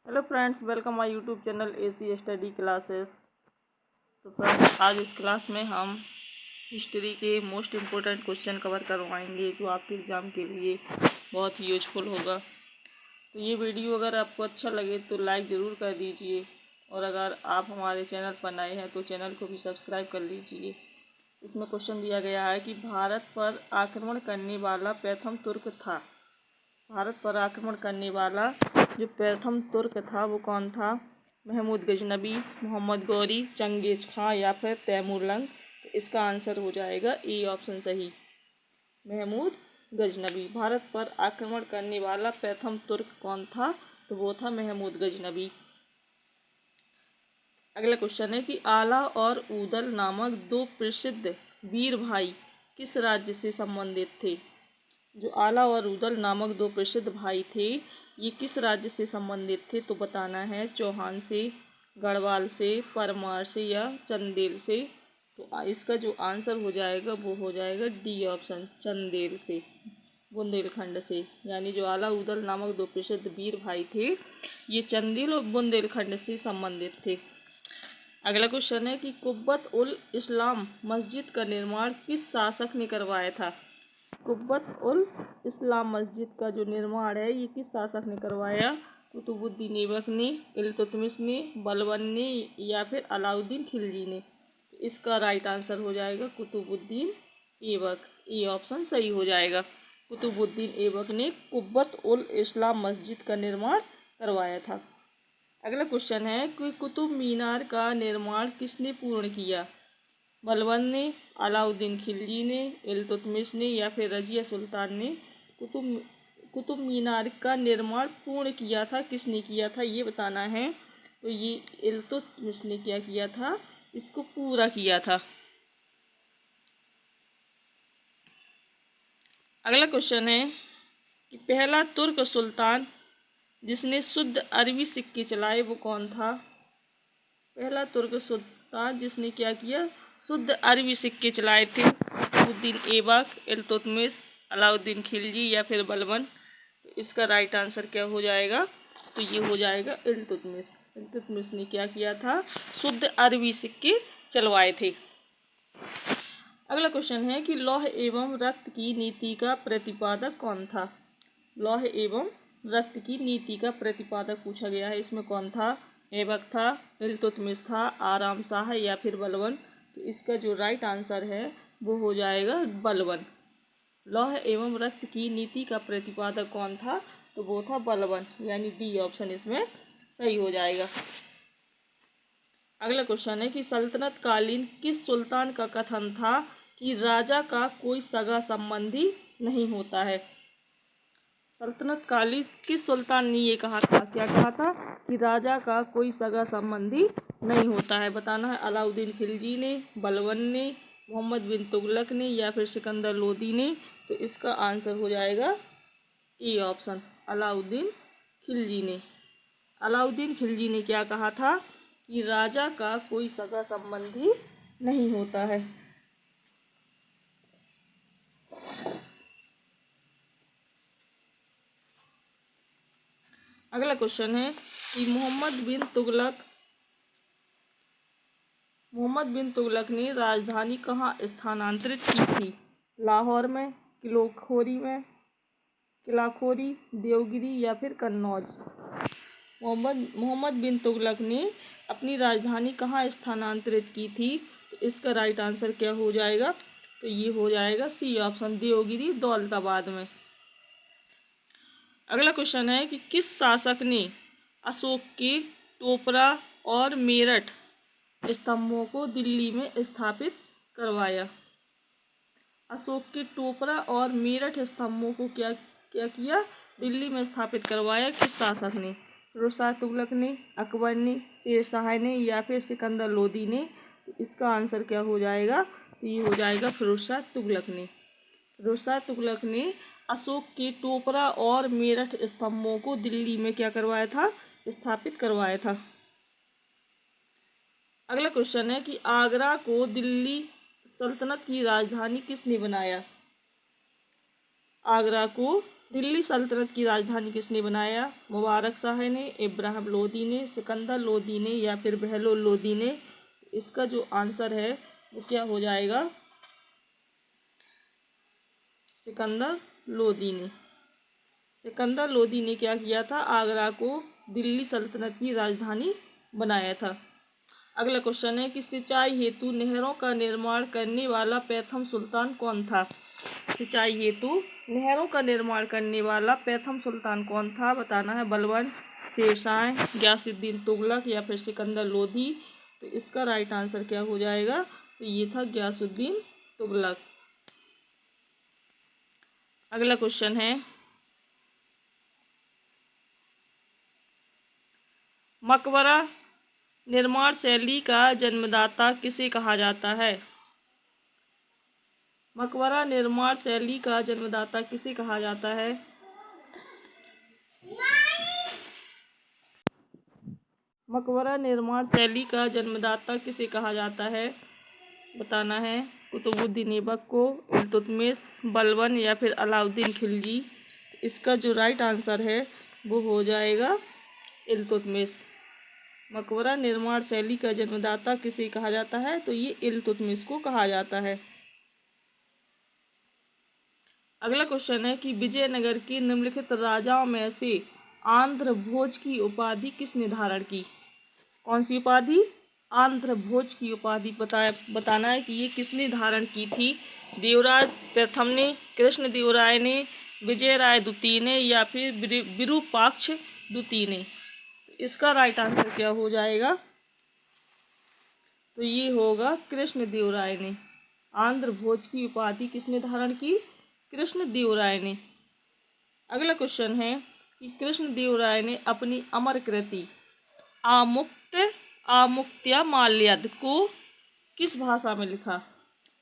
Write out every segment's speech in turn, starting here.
Hello friends, welcome my YouTube channel AC study classes. तो friends, आज इस class में हम हिस्ट्री के मोस्ट इम्पोर्टेंट क्वेश्चन कवर करवाएंगे जो आपके एग्ज़ाम के लिए बहुत ही यूजफुल होगा। तो ये वीडियो अगर आपको अच्छा लगे तो लाइक ज़रूर कर दीजिए, और अगर आप हमारे चैनल पर नए हैं तो चैनल को भी सब्सक्राइब कर लीजिए। इसमें क्वेश्चन दिया गया है कि भारत पर आक्रमण करने वाला प्रथम तुर्क था। भारत पर आक्रमण करने वाला जो प्रथम तुर्क था वो कौन था? महमूद गजनबी, मोहम्मद गौरी, चंगेज खां या फिर तैमूरलंग। तो इसका आंसर हो जाएगा ए ऑप्शन सही, महमूद गजनबी। भारत पर आक्रमण करने वाला प्रथम तुर्क कौन था? तो वो था महमूद गजनबी। अगला क्वेश्चन है कि आला और ऊदल नामक दो प्रसिद्ध वीर भाई किस राज्य से संबंधित थे? जो आला और उदल नामक दो प्रसिद्ध भाई थे, ये किस राज्य से संबंधित थे? तो बताना है चौहान से, गढ़वाल से, परमार से या चंदेल से। तो इसका जो आंसर हो जाएगा वो हो जाएगा डी ऑप्शन, चंदेल से, बुंदेलखंड से। यानी जो आला उदल नामक दो प्रसिद्ध वीर भाई थे, ये चंदेल और बुंदेलखंड से संबंधित थे। अगला क्वेश्चन है कि कुब्बत उल इस्लाम मस्जिद का निर्माण किस शासक ने करवाया था? कुब्बत उल इस्लाम मस्जिद का जो निर्माण है ये किस शासक ने करवाया? कुतुबुद्दीन ऐबक ने, इल्तुतमिश ने, बलबन ने या फिर अलाउद्दीन खिलजी ने। इसका राइट आंसर हो जाएगा कुतुबुद्दीन ऐबक। ये ऑप्शन सही हो जाएगा। कुतुबुद्दीन ऐबक ने कुब्बत उल इस्लाम मस्जिद का निर्माण करवाया था। अगला क्वेश्चन है कि कुतुब मीनार का निर्माण किसने पूर्ण किया? बलबन ने, अलाउद्दीन खिलजी ने, इल्तुतमिश ने या फिर रजिया सुल्तान ने। कुतुब मीनार का निर्माण पूर्ण किया था, किसने किया था ये बताना है। तो ये इल्तुतमिश ने क्या किया था? इसको पूरा किया था। अगला क्वेश्चन है कि पहला तुर्क सुल्तान जिसने शुद्ध अरबी सिक्के चलाए वो कौन था? पहला तुर्क सुल्तान जिसने क्या किया? शुद्ध अरबी सिक्के चलाए थे। कुतुबुद्दीन ऐबक, इल्तुतमिश, अलाउद्दीन खिलजी या फिर बलबन। तो इसका राइट आंसर क्या हो जाएगा? तो ये हो जाएगा इल्तुतमिश। इल्तुतमिश ने क्या किया था? शुद्ध अरबी सिक्के चलवाए थे। अगला क्वेश्चन है कि लौह एवं रक्त की नीति का प्रतिपादक कौन था? लौह एवं रक्त की नीति का प्रतिपादक पूछा गया है। इसमें कौन था? ऐबक था, इल्तुतमिश था, आराम शाह या फिर बलबन। तो इसका जो राइट आंसर है वो हो जाएगा बलबन। लौह एवं रक्त की नीति का प्रतिपादक कौन था? तो वो था बलबन। यानी डी ऑप्शन इसमें सही हो जाएगा। अगला क्वेश्चन है कि सल्तनत कालीन किस सुल्तान का कथन था कि राजा का कोई सगा संबंधी नहीं होता है? सल्तनत कालीन किस सुल्तान ने ये कहा था? क्या कहा था? कि राजा का कोई सगा संबंधी नहीं होता है। बताना है अलाउद्दीन खिलजी ने, बलबन ने, मोहम्मद बिन तुगलक ने या फिर सिकंदर लोदी ने। तो इसका आंसर हो जाएगा ए ऑप्शन, अलाउद्दीन खिलजी ने। अलाउद्दीन खिलजी ने क्या कहा था? कि राजा का कोई सगा संबंधी नहीं होता है। अगला क्वेश्चन है कि मोहम्मद बिन तुगलक ने राजधानी कहाँ स्थानांतरित की थी? लाहौर में, किलाखोरी, देवगिरी या फिर कन्नौज। मोहम्मद बिन तुगलक ने अपनी राजधानी कहाँ स्थानांतरित की थी? तो इसका राइट आंसर क्या हो जाएगा? तो ये हो जाएगा सी ऑप्शन, देवगिरी, दौलताबाद में। अगला क्वेश्चन है कि किस शासक ने अशोक के टोपरा और मेरठ स्तंभों को दिल्ली में स्थापित करवाया? अशोक के टोपरा और मेरठ स्तंभों को क्या क्या किया? दिल्ली में स्थापित करवाया। किस शासक ने? फिरोजशाह तुगलक ने, अकबर ने, शेरशाह ने या फिर सिकंदर लोदी ने। तो इसका आंसर क्या हो जाएगा? तो ये हो जाएगा फिरोजशाह तुगलक ने। फिरोजशाह तुगलक ने अशोक के टोपरा और मेरठ स्तंभों को दिल्ली में क्या करवाया था? स्थापित करवाया था। अगला क्वेश्चन है कि आगरा को दिल्ली सल्तनत की राजधानी किसने बनाया? आगरा को दिल्ली सल्तनत की राजधानी किसने बनाया? मुबारक शाह ने, इब्राहिम लोदी ने, सिकंदर लोदी ने या फिर बहलोल लोदी ने? इसका जो आंसर है वो क्या हो जाएगा? सिकंदर लोदी ने। सिकंदर लोदी ने क्या किया था? आगरा को दिल्ली सल्तनत की राजधानी बनाया था। अगला क्वेश्चन है कि सिंचाई हेतु नहरों का निर्माण करने वाला प्रथम सुल्तान कौन था? सिंचाई हेतु नहरों का निर्माण करने वाला प्रथम सुल्तान कौन था? बताना है। बलबन, शेरशाह, गयासुद्दीन तुगलक या फिर सिकंदर लोदी? तो इसका राइट आंसर क्या हो जाएगा? तो ये था गयासुद्दीन तुगलक। अगला क्वेश्चन है मकबरा निर्माण शैली का जन्मदाता किसे कहा जाता है? मकबरा निर्माण शैली का जन्मदाता किसे कहा जाता है? मकबरा निर्माण शैली का जन्मदाता किसे कहा जाता है? बताना है। कुतुबुद्दीन ऐबक को, इल्तुतमिश, बलबन या फिर अलाउद्दीन खिलजी? इसका जो राइट आंसर है वो हो जाएगा इल्तुतमिश। मकबरा निर्माण शैली का जन्मदाता किसे कहा जाता है? तो ये इल्तुतमिश को कहा जाता है। अगला क्वेश्चन है कि विजयनगर के निम्नलिखित राजाओं में से आंध्र भोज की उपाधि किसने धारण की? कौन सी उपाधि? आंध्र भोज की उपाधि बताना है कि ये किसने धारण की थी? देवराज प्रथम ने, कृष्णदेवराय ने, विजयराय द्वितीय ने या फिर विरूपाक्ष द्वितीय ने? इसका राइट आंसर क्या हो जाएगा? तो ये होगा कृष्णदेवराय ने। आंध्र भोज की उपाधि किसने धारण की? कृष्णदेवराय ने। अगला क्वेश्चन है कि कृष्णदेवराय ने अपनी अमर कृति आमुक्त्यामाल्यद को किस भाषा में लिखा?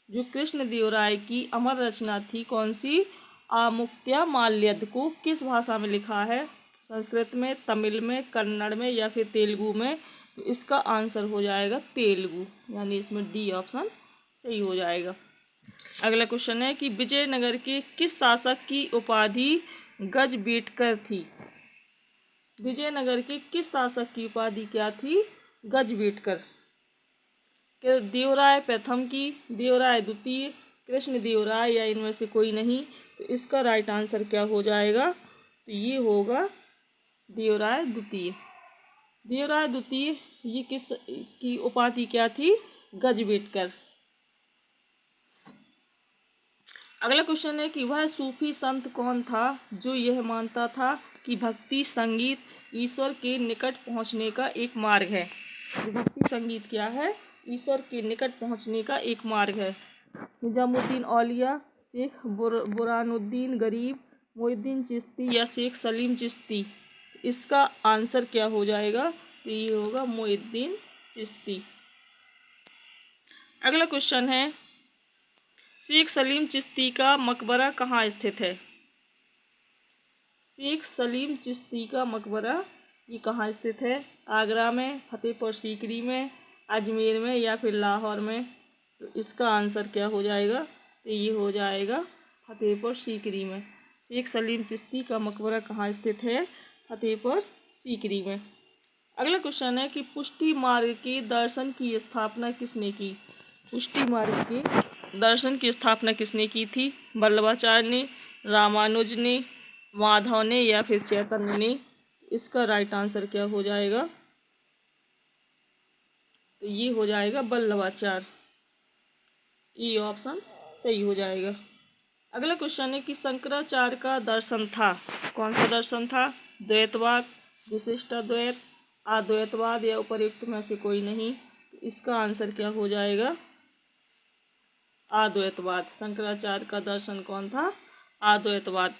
जो कृष्णदेवराय की अमर रचना थी कौन सी? आमुक्त्यामाल्यद को किस भाषा में लिखा है? संस्कृत में, तमिल में, कन्नड़ में या फिर तेलुगु में? तो इसका आंसर हो जाएगा तेलुगु, यानी इसमें डी ऑप्शन सही हो जाएगा। अगला क्वेश्चन है कि विजयनगर के किस शासक की उपाधि गजबेटकर थी? विजयनगर के किस शासक की उपाधि क्या थी? गजबेटकर। देवराय प्रथम की, देवराय द्वितीय, कृष्णदेवराय या इनमें से कोई नहीं? तो इसका राइट आंसर क्या हो जाएगा? तो ये होगा देवराय द्वितीय। देवराय द्वितीय ये किस की उपाधि क्या थी? गजबेटकर। अगला क्वेश्चन है कि वह सूफी संत कौन था जो यह मानता था कि भक्ति संगीत ईश्वर के निकट पहुंचने का एक मार्ग है? भक्ति संगीत क्या है? ईश्वर के निकट पहुंचने का एक मार्ग है। निजामुद्दीन औलिया, शेख बुरहानुद्दीन गरीब, मोइनुद्दीन चिश्ती या शेख सलीम चिश्ती? इसका आंसर क्या हो जाएगा? तो ये होगा मोइनुद्दीन चिश्ती। अगला क्वेश्चन है शेख सलीम चिश्ती का मकबरा कहाँ स्थित है? शेख सलीम चिश्ती का मकबरा ये कहाँ स्थित है? आगरा में, फतेहपुर सीकरी में, अजमेर में या फिर लाहौर में? तो इसका आंसर क्या हो जाएगा? तो ये हो जाएगा फतेहपुर सीकरी में। शेख सलीम चिश्ती का मकबरा कहाँ स्थित है? फतेहपुर सीकरी में। अगला क्वेश्चन है कि पुष्टि मार्ग के दर्शन की स्थापना किसने की? पुष्टि मार्ग के दर्शन की स्थापना किसने की थी? वल्लभाचार्य ने, रामानुज ने, माधव ने या फिर चैतन्य ने? इसका राइट आंसर क्या हो जाएगा? तो ये हो जाएगा वल्लभाचार्य। ये ऑप्शन सही हो जाएगा। अगला क्वेश्चन है कि शंकराचार्य का दर्शन था, कौन सा दर्शन था? द्वैतवाद, विशिष्टाद्वैत, अद्वैतवाद या उपर्युक्त में से कोई नहीं? इसका आंसर क्या हो जाएगा? अद्वैतवाद। शंकराचार्य का दर्शन कौन था? अद्वैतवाद।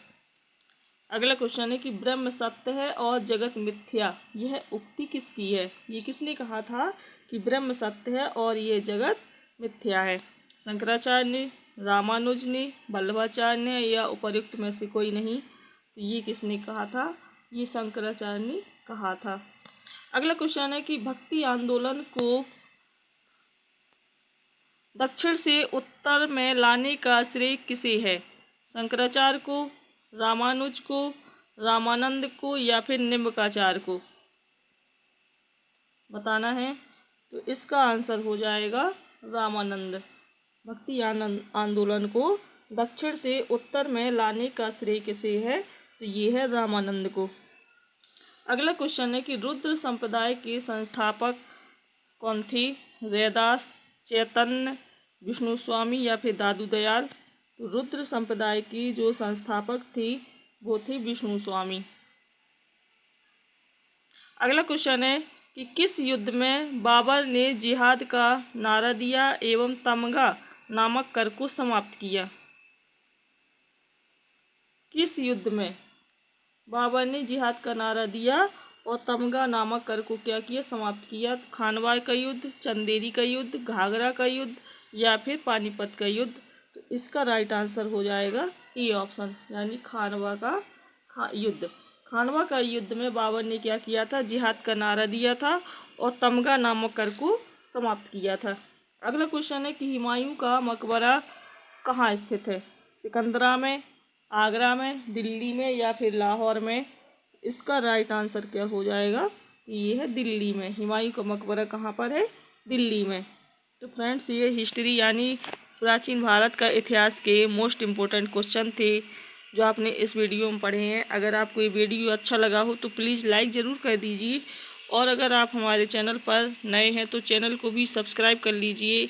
अगला क्वेश्चन है कि ब्रह्म सत्य है और जगत मिथ्या, यह उक्ति किसकी है? ये किसने कहा था कि ब्रह्म सत्य है और ये जगत मिथ्या है? शंकराचार्य ने, रामानुज ने, वल्लभाचार्य ने या उपर्युक्त में से कोई नहीं? तो ये किसने कहा था? ये शंकराचार्य ने कहा था। अगला क्वेश्चन है कि भक्ति आंदोलन को दक्षिण से उत्तर में लाने का श्रेय किसे है? शंकराचार्य को, रामानुज को, रामानंद को या फिर निम्बकाचार्य को बताना है। तो इसका आंसर हो जाएगा रामानंद। भक्ति आंदोलन को दक्षिण से उत्तर में लाने का श्रेय किसे है? तो ये है रामानंद को। अगला क्वेश्चन है कि रुद्र संप्रदाय के संस्थापक कौन थे? रैदास, चैतन्य, विष्णु स्वामी या फिर दादू दयाल? तो रुद्र संप्रदाय की जो संस्थापक थी वो थे विष्णु स्वामी। अगला क्वेश्चन है कि किस युद्ध में बाबर ने जिहाद का नारा दिया एवं तमगा नामक कर को समाप्त किया? किस युद्ध में बाबर ने जिहाद का नारा दिया और तमगा नामक कर को क्या किया? समाप्त किया। खानवा का युद्ध, चंदेरी का युद्ध, घाघरा का युद्ध या फिर पानीपत का युद्ध? तो इसका राइट आंसर हो जाएगा ए ऑप्शन, यानी खानवा का युद्ध। खानवा का युद्ध में बाबर ने क्या किया था? जिहाद का नारा दिया था और तमगा नामक कर को समाप्त किया था। अगला क्वेश्चन है कि हुमायूं का मकबरा कहाँ स्थित है? सिकंदरा में, आगरा में, दिल्ली में या फिर लाहौर में? इसका राइट आंसर क्या हो जाएगा? ये है दिल्ली में। हुमायूं का मकबरा कहाँ पर है? दिल्ली में। तो फ्रेंड्स, ये हिस्ट्री यानी प्राचीन भारत का इतिहास के मोस्ट इम्पोर्टेंट क्वेश्चन थे जो आपने इस वीडियो में पढ़े हैं। अगर आपको ये वीडियो अच्छा लगा हो तो प्लीज़ लाइक ज़रूर कर दीजिए, और अगर आप हमारे चैनल पर नए हैं तो चैनल को भी सब्सक्राइब कर लीजिए